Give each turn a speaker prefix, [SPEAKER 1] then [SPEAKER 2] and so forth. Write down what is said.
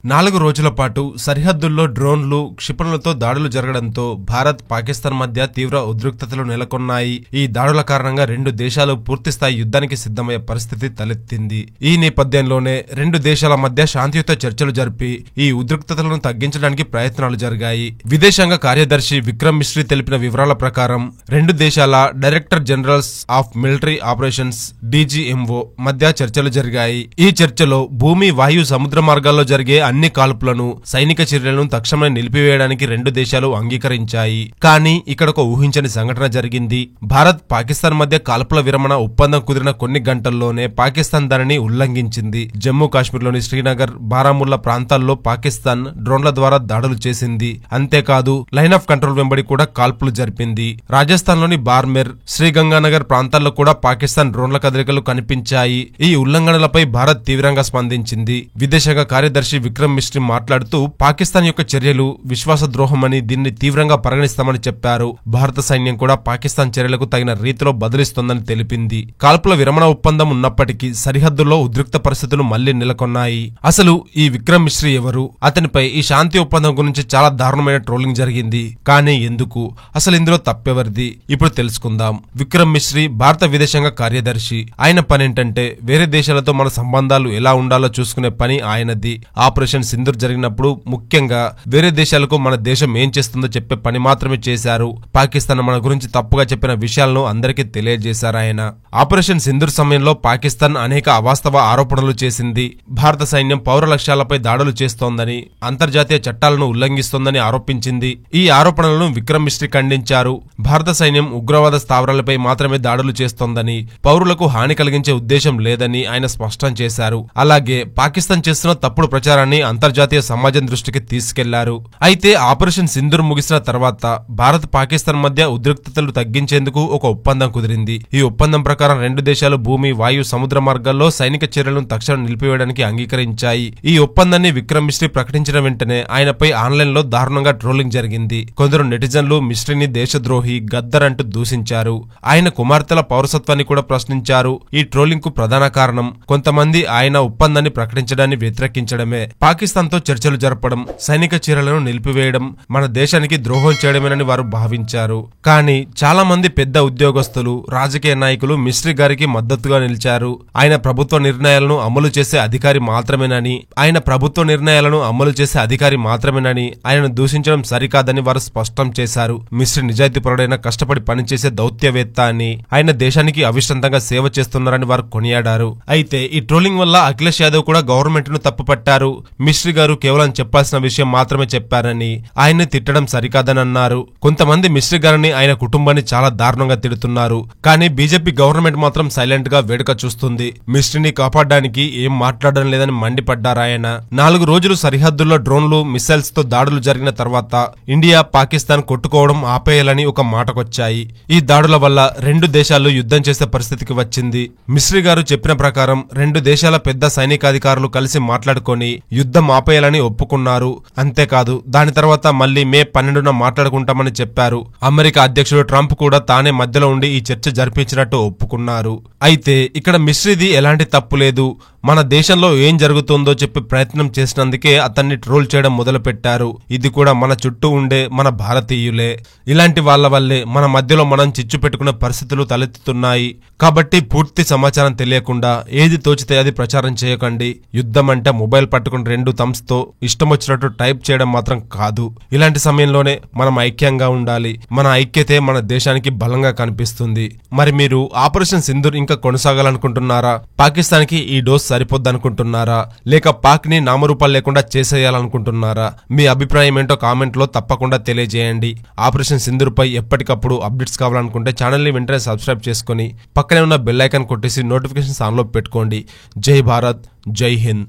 [SPEAKER 1] 4 రోజుల పాటు సరిహద్దుల్లో డ్రోన్లు, క్షిపణులతో దాడులు జరగడంతో భారత్, పాకిస్తాన్ మధ్య తీవ్ర ఉద్రిక్తతలు నెలకొన్నాయి. ఈ దాడుల కారణంగా రెండు దేశాలు పూర్తిస్థాయి యుద్ధానికి సిద్ధమయ్యే పరిస్థితి తలెత్తింది. ఈ నేపథ్యంలోనే రెండు దేశాల మధ్య శాంతియుత చర్చలు జరిపి ఈ ఉద్రిక్తతలను తగ్గించడానికి ప్రయత్నాలు జరిగాయి. విదేశాంగ కార్యదర్శి విక్రమ్ మిశ్రీ తెలిపిన వివరాల ప్రకారం రెండు దేశాల director generals of military operations (DGMO) మధ్య చర్చలు జరిగాయి. ఈ చర్చలో భూమి, వాయు, సముద్ర మార్గాల్లో జరిగే అన్ని కాల్పులను, సైనిక చర్యలను తక్షణమే నిలిపివేయడానికి రెండు దేశాలు అంగీకరించాయి. కానీ ఇక్కడ ఒక ఊహించని సంఘటన జరిగింది. భారత్, పాకిస్తాన్ మధ్య కాల్పుల విరమణ ఒప్పందం కుదిరిన కొన్ని గంటల్లోనే పాకిస్తాన్ దానిని ఉల్లంఘించింది. జమ్మూ కాశ్మీర్లోని శ్రీనగర్, బారాముల్లా ప్రాంతాల్లో పాకిస్తాన్ డ్రోన్ల ద్వారా దాడులు చేసింది. అంతేకాదు లైన్ ఆఫ్ కంట్రోల్ వెంబడి కూడా కాల్పులు జరిపింది. రాజస్థాన్లోని బార్మెర్, శ్రీగంగానగర్ ప్రాంతాల్లో కూడా పాకిస్తాన్ డ్రోన్ల కదలికలు కనిపించాయి. ఈ ఉల్లంఘనలపై భారత్ తీవ్రంగా స్పందించింది. విదేశాంగ కార్యదర్శి విక్రమ్ మిశ్రీ మాట్లాడుతూ పాకిస్తాన్ యొక్క చర్యలు విశ్వాసద్రోహమని, దీన్ని తీవ్రంగా పరిగణిస్తామని చెప్పారు. భారత సైన్యం కూడా పాకిస్తాన్ చర్యలకు తగిన రీతిలో బదులిస్తోందని తెలిపింది. కాల్పుల విరమణ ఒప్పందం ఉన్నప్పటికీ సరిహద్దుల్లో ఉద్రిక్త పరిస్థితులు మళ్లీ నెలకొన్నాయి. అసలు ఈ విక్రమ్ మిశ్రీ ఎవరు? అతనిపై ఈ శాంతి ఒప్పందం గురించి చాలా దారుణమైన ట్రోలింగ్ జరిగింది. కానీ ఎందుకు? అసలు ఇందులో తప్పెవరిది? ఇప్పుడు తెలుసుకుందాం. విక్రమ్ మిశ్రీ భారత విదేశాంగ కార్యదర్శి. ఆయన పనేంటంటే వేరే దేశాలతో మన సంబంధాలు ఎలా ఉండాలో చూసుకునే పని ఆయనది. ఆపరేషన్ సింధూర్ జరిగినప్పుడు ముఖ్యంగా వేరే దేశాలకు మన దేశం ఏం చేస్తుందో చెప్పే పని మాత్రమే చేశారు. పాకిస్తాన్ మన గురించి తప్పుగా చెప్పిన విషయాలను అందరికీ తెలియజేశారు ఆయన. ఆపరేషన్ సింధూర్ సమయంలో పాకిస్తాన్ అనేక అవాస్తవ ఆరోపణలు చేసింది. భారత సైన్యం పౌర లక్ష్యాలపై దాడులు చేస్తోందని, అంతర్జాతీయ చట్టాలను ఉల్లంఘిస్తోందని ఆరోపించింది. ఈ ఆరోపణలను విక్రమ్ మిశ్రీ ఖండించారు. భారత సైన్యం ఉగ్రవాద స్థావరాలపై మాత్రమే దాడులు చేస్తోందని, పౌరులకు హాని కలిగించే ఉద్దేశం లేదని ఆయన స్పష్టం చేశారు. అలాగే పాకిస్తాన్ చేస్తున్న తప్పుడు ప్రచారాన్ని అంతర్జాతీయ సమాజం దృష్టికి తీసుకెళ్లారు. అయితే ఆపరేషన్ సింధూర్ ముగిసిన తర్వాత భారత్, పాకిస్తాన్ మధ్య ఉద్రిక్తతలు తగ్గించేందుకు ఒక ఒప్పందం కుదిరింది. ఈ ఒప్పందం ప్రకారం రెండు దేశాలు భూమి, వాయు, సముద్ర మార్గాల్లో సైనిక చర్యలను తక్షణం నిలిపివేయడానికి అంగీకరించాయి. ఈ ఒప్పందాన్ని విక్రమ్ మిశ్రీ ప్రకటించిన వెంటనే ఆయనపై ఆన్లైన్ లో దారుణంగా ట్రోలింగ్ జరిగింది. కొందరు నెటిజన్లు మిశ్రీని దేశద్రోహి, గద్దర్ అంటూ దూషించారు. ఆయన కుమార్తెల పౌరసత్వాన్ని కూడా ప్రశ్నించారు. ఈ ట్రోలింగ్ కు ప్రధాన కారణం కొంతమంది ఆయన ఒప్పందాన్ని ప్రకటించడాన్ని వ్యతిరేకించడమే. పాకిస్తాన్ తో చర్చలు జరపడం, సైనిక చర్యలను నిలిపివేయడం మన దేశానికి ద్రోహం చేయడమేనని వారు భావించారు. కానీ చాలా మంది పెద్ద ఉద్యోగస్తులు, రాజకీయ నాయకులు మిశ్రీ గారికి మద్దతుగా నిలిచారు. ఆయన ప్రభుత్వ నిర్ణయాలను అమలు చేసే అధికారి మాత్రమేనని ఆయనను దూషించడం సరికాదని వారు స్పష్టం చేశారు. మిశ్రీ నిజాయితీపరుడైన, కష్టపడి పనిచేసే దౌత్యవేత్త అని, ఆయన దేశానికి అవిశ్రాంతంగా సేవ చేస్తున్నారని వారు కొనియాడారు. అయితే ఈ ట్రోలింగ్ వల్ల అఖిలేష్ యాదవ్ కూడా గవర్నమెంట్ ను తప్పుపట్టారు. మిశ్రీ గారు కేవలం చెప్పాల్సిన విషయం మాత్రమే చెప్పారని, ఆయన్ని తిట్టడం సరికాదని అన్నారు. కొంతమంది మిశ్రీ గారిని, ఆయన కుటుంబాన్ని చాలా దారుణంగా తిడుతున్నారు. కానీ బీజేపీ గవర్నమెంట్ మాత్రం సైలెంట్ గా వేడుక చూస్తుంది. మిశ్రీని కాపాడడానికి ఏం మాట్లాడడం లేదని మండిపడ్డారాయన. 4 రోజులు సరిహద్దుల్లో డ్రోన్లు, మిసైల్స్ తో దాడులు జరిగిన తర్వాత ఇండియా, పాకిస్తాన్ కొట్టుకోవడం ఆపేయాలని ఒక మాటకొచ్చాయి. ఈ దాడుల వల్ల రెండు దేశాలు యుద్ధం చేసే పరిస్థితికి వచ్చింది. మిశ్రీ గారు చెప్పిన ప్రకారం రెండు దేశాల పెద్ద సైనికాధికారులు కలిసి మాట్లాడుకొని యుద్ధం ఆపేయాలని ఒప్పుకున్నారు. అంతేకాదు దాని తర్వాత మళ్లీ మే 12న మాట్లాడుకుంటామని చెప్పారు. అమెరికా అధ్యక్షుడు ట్రంప్ కూడా తానే మధ్యలో ఉండి ఈ చర్చ జరిపించినట్టు ఒప్పుకున్నారు. అయితే ఇక్కడ మిశ్రీది ఎలాంటి తప్పు లేదు. మన దేశంలో ఏం జరుగుతుందో చెప్పే ప్రయత్నం చేసినందుకే అతన్ని ట్రోల్ చేయడం మొదలు పెట్టారు. ఇది కూడా మన చుట్టూ ఉండే మన భారతీయులే. ఇలాంటి వాళ్ల వల్లే మన మధ్యలో మనం చిచ్చు పెట్టుకునే పరిస్థితులు తలెత్తుతున్నాయి. కాబట్టి పూర్తి సమాచారం తెలియకుండా ఏది తోచితే అది ప్రచారం చేయకండి. యుద్ధం అంటే మొబైల్ పట్టుకుని 2 థంబ్స్ తో ఇష్టం వచ్చినట్టు టైప్ చేయడం మాత్రం కాదు. ఇలాంటి సమయంలోనే మనం ఐక్యంగా ఉండాలి. మన ఐక్యతే మన దేశానికి బలంగా కనిపిస్తుంది. మరి మీరు ఆపరేషన్ సింధూర్ ఇంకా కొనసాగాలనుకుంటున్నారా? పాకిస్తాన్ కి ఈ డోస్ సరిపోద్దనుకుంటున్నారా? లేక పాక్ ని నామరూపాలు లేకుండా చేసేయాలనుకుంటున్నారా? మీ అభిప్రాయం ఏంటో కామెంట్ లో తప్పకుండా తెలియజేయండి. ఆపరేషన్ సింధూర్ పై ఎప్పటికప్పుడు అప్డేట్స్ కావాలనుకుంటే ఛానల్ ని వెంటనే సబ్స్క్రైబ్ చేసుకుని పక్కనే ఉన్న బెల్ ఐకాన్ కొట్టేసి నోటిఫికేషన్స్ ఆన్ లో పెట్టుకోండి. జై భారత్, జై హింద్.